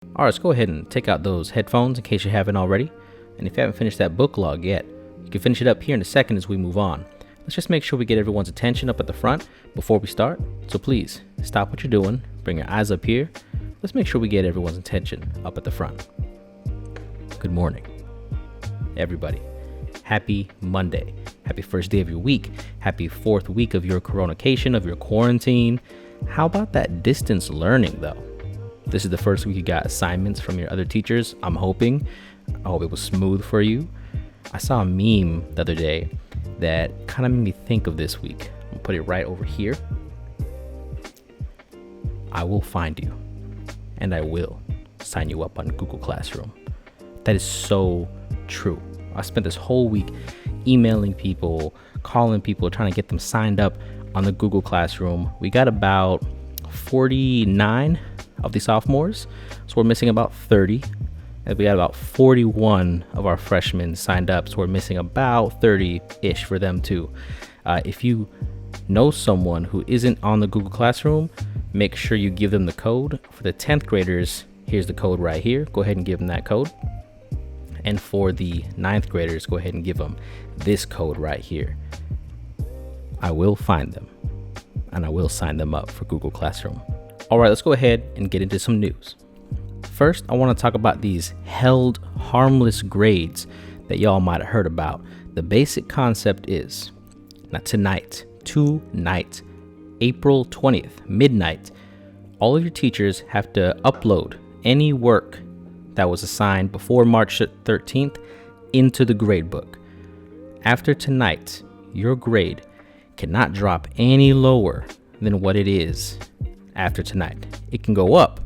All right, let's go ahead and take out those headphones in case you haven't already. And if you haven't finished that book log yet, you can finish it up here in a second as we move on. Let's just make sure we get everyone's attention up at the front before we start. So please stop what you're doing, bring your eyes up here. Let's make sure we get everyone's attention up at the front. Good morning, everybody. Happy Monday. Happy first day of your week. Happy fourth week of your Corona-cation, of your quarantine. How about that distance learning though? This is the first week you got assignments from your other teachers. I hope it was smooth for you. I saw a meme the other day that kind of made me think of this week. I'm gonna put it right over here. I will find you and I will sign you up on Google Classroom. That is so true. I spent this whole week emailing people, calling people, trying to get them signed up on the Google Classroom. We got about 49 of the sophomores, so we're missing about 30. And we got about 41 of our freshmen signed up, so we're missing about 30-ish for them too. If you know someone who isn't on the Google Classroom, make sure you give them the code. For the 10th graders, here's the code right here. Go ahead and give them that code. And for the 9th graders, go ahead and give them this code right here. I will find them and I will sign them up for Google Classroom. All right, let's go ahead and get into some news. First, I want to talk about these held harmless grades that y'all might have heard about. The basic concept is, now tonight, April 20th, midnight, all of your teachers have to upload any work that was assigned before March 13th into the gradebook. After tonight, your grade cannot drop any lower than what it is after tonight. It can go up,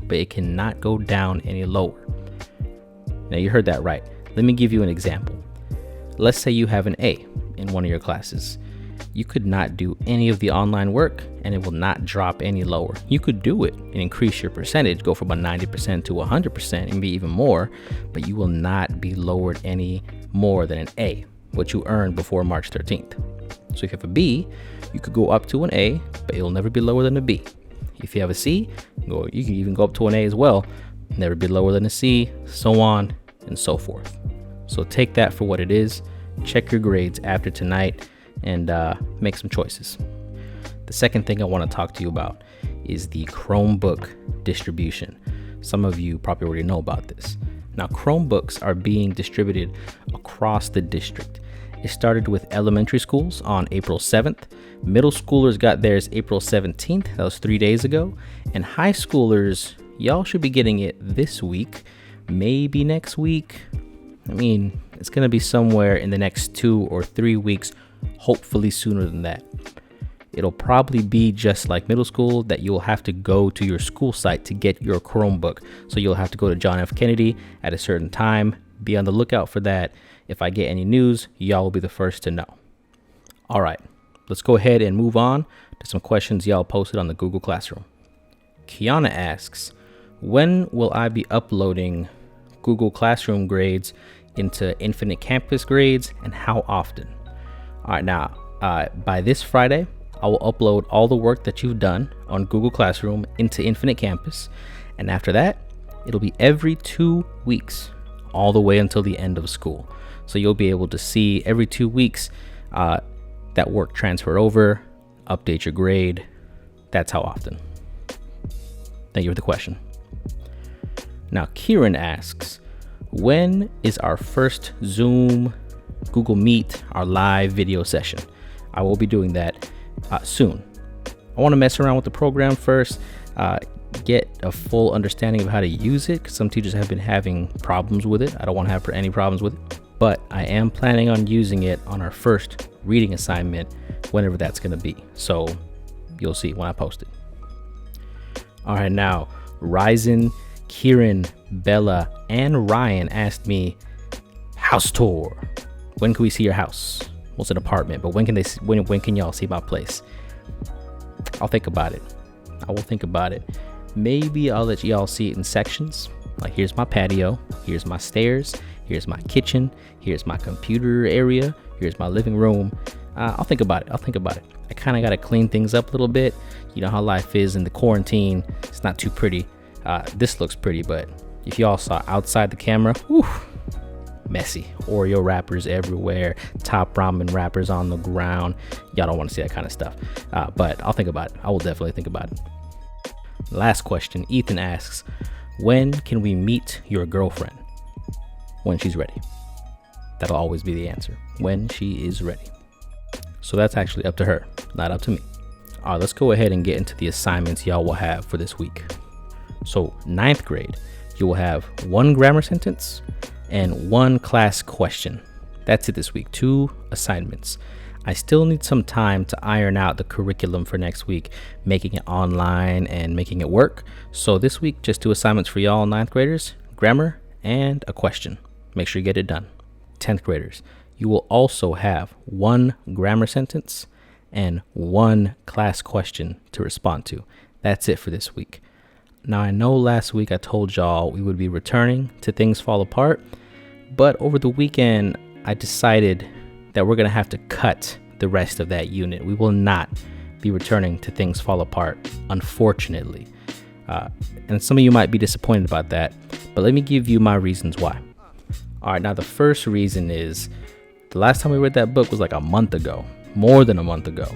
but it cannot go down any lower. Now you heard that right. Let me give you an example. Let's say you have an A in one of your classes. You could not do any of the online work and it will not drop any lower. You could do it and increase your percentage, go from about 90% to 100% and maybe even more, but you will not be lowered any more than an A, what you earned before March 13th. So if you have a B, you could go up to an A, but it will never be lower than a B. If you have a C, you can even go up to an A as well, never be lower than a C, so on and so forth. So take that for what it is. Check your grades after tonight and make some choices. The second thing I want to talk to you about is the Chromebook distribution. Some of you probably already know about this. Now, Chromebooks are being distributed across the district. It started with elementary schools on April 7th. Middle schoolers got theirs April 17th. That was 3 days ago. And high schoolers, y'all should be getting it this week, maybe next week. I mean, it's going to be somewhere in the next 2 or 3 weeks, hopefully sooner than that. It'll probably be just like middle school that you'll have to go to your school site to get your Chromebook. So you'll have to go to John F. Kennedy at a certain time. Be on the lookout for that. If I get any news, y'all will be the first to know. All right, let's go ahead and move on to some questions y'all posted on the Google Classroom. Kiana asks, when will I be uploading Google Classroom grades into Infinite Campus grades and how often? All right, now, by this Friday, I will upload all the work that you've done on Google Classroom into Infinite Campus. And after that, it'll be every 2 weeks, all the way until the end of school. So you'll be able to see every 2 weeks that work transfer over, update your grade. That's how often. Thank you for the question. Now, Kieran asks, when is our first Zoom, Google Meet, our live video session? I will be doing that soon. I want to mess around with the program first, get a full understanding of how to use it, because some teachers have been having problems with it. I don't want to have any problems with it, but I am planning on using it on our first reading assignment, whenever that's going to be. So you'll see when I post it. All right, now Ryzen, Kieran, Bella, and Ryan asked me, house tour. When can we see your house? Well, it's an apartment, but when can y'all see my place? I'll think about it. I will think about it. Maybe I'll let y'all see it in sections. Like, here's my patio, here's my stairs, here's my kitchen, here's my computer area, here's my living room. I'll think about it. I kind of got to clean things up a little bit. You know how life is in the quarantine. It's not too pretty. This looks pretty, but if y'all saw outside the camera, whew, messy. Oreo wrappers everywhere, top ramen wrappers on the ground. Y'all don't want to see that kind of stuff. But I'll think about it. I will definitely think about it. Last question. Ethan asks, when can we meet your girlfriend? When she's ready. That'll always be the answer. When she is ready. So that's actually up to her, not up to me. All right, let's go ahead and get into the assignments y'all will have for this week. So 9th grade, you will have 1 grammar sentence and 1 class question. That's it this week, 2 assignments. I still need some time to iron out the curriculum for next week, making it online and making it work. So this week, just 2 assignments for y'all 9th graders, grammar and a question. Make sure you get it done. 10th graders, you will also have 1 grammar sentence and 1 class question to respond to. That's it for this week. Now, I know last week I told y'all we would be returning to Things Fall Apart, but over the weekend, I decided that we're going to have to cut the rest of that unit. We will not be returning to Things Fall Apart, unfortunately. And some of you might be disappointed about that, but let me give you my reasons why. All right, now the first reason is the last time we read that book was like a month ago, more than a month ago.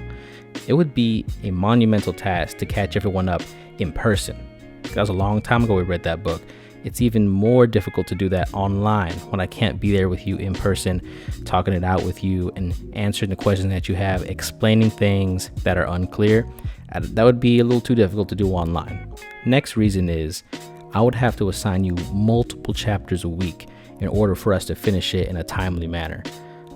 It would be a monumental task to catch everyone up in person. That was a long time ago we read that book. It's even more difficult to do that online when I can't be there with you in person, talking it out with you and answering the questions that you have, explaining things that are unclear. That would be a little too difficult to do online. Next reason is I would have to assign you multiple chapters a week in order for us to finish it in a timely manner.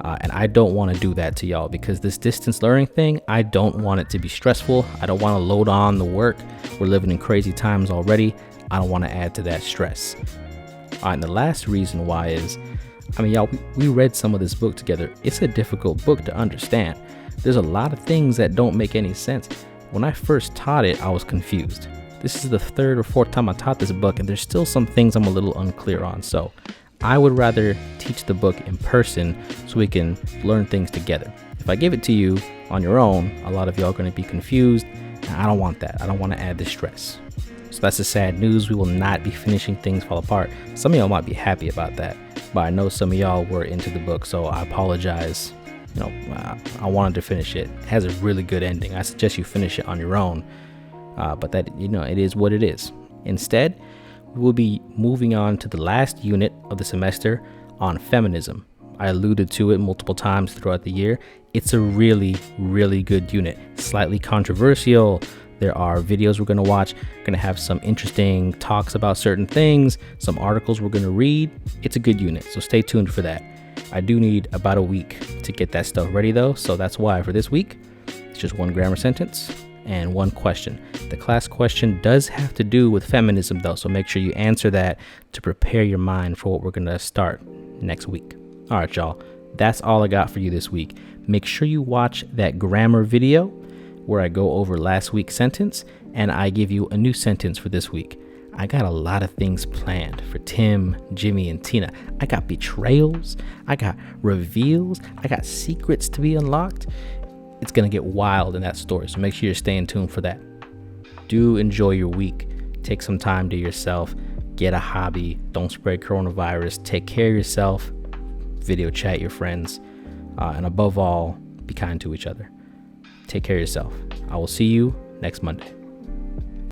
And I don't want to do that to y'all because this distance learning thing, I don't want it to be stressful. I don't want to load on the work. We're living in crazy times already. I don't want to add to that stress. All right, and the last reason why is, y'all, we read some of this book together. It's a difficult book to understand. There's a lot of things that don't make any sense. When I first taught it, I was confused. This is the 3rd or 4th time I taught this book, and there's still some things I'm a little unclear on. So I would rather teach the book in person so we can learn things together. If I give it to you on your own, a lot of y'all are going to be confused. And I don't want that. I don't want to add the stress. So that's the sad news. We will not be finishing Things Fall Apart. Some of y'all might be happy about that, but I know some of y'all were into the book, so I apologize. I wanted to finish it. It has a really good ending. I suggest you finish it on your own, but that, it is what it is. Instead, we will be moving on to the last unit of the semester on feminism. I alluded to it multiple times throughout the year. It's a really, really good unit. Slightly controversial. There are videos we're going to watch. We're going to have some interesting talks about certain things, some articles we're going to read. It's a good unit, so stay tuned for that. I do need about a week to get that stuff ready though, so that's why for this week, it's just 1 grammar sentence and 1 question. The class question does have to do with feminism though, so make sure you answer that to prepare your mind for what we're going to start next week. All right, y'all, that's all I got for you this week. Make sure you watch that grammar video where I go over last week's sentence and I give you a new sentence for this week. I got a lot of things planned for Tim, Jimmy, and Tina. I got betrayals, I got reveals, I got secrets to be unlocked. It's going to get wild in that story, so make sure you're staying tuned for that. Do enjoy your week. Take some time to yourself. Get a hobby. Don't spread coronavirus. Take care of yourself. Video chat your friends. And above all, be kind to each other. Take care of yourself. I will see you next Monday.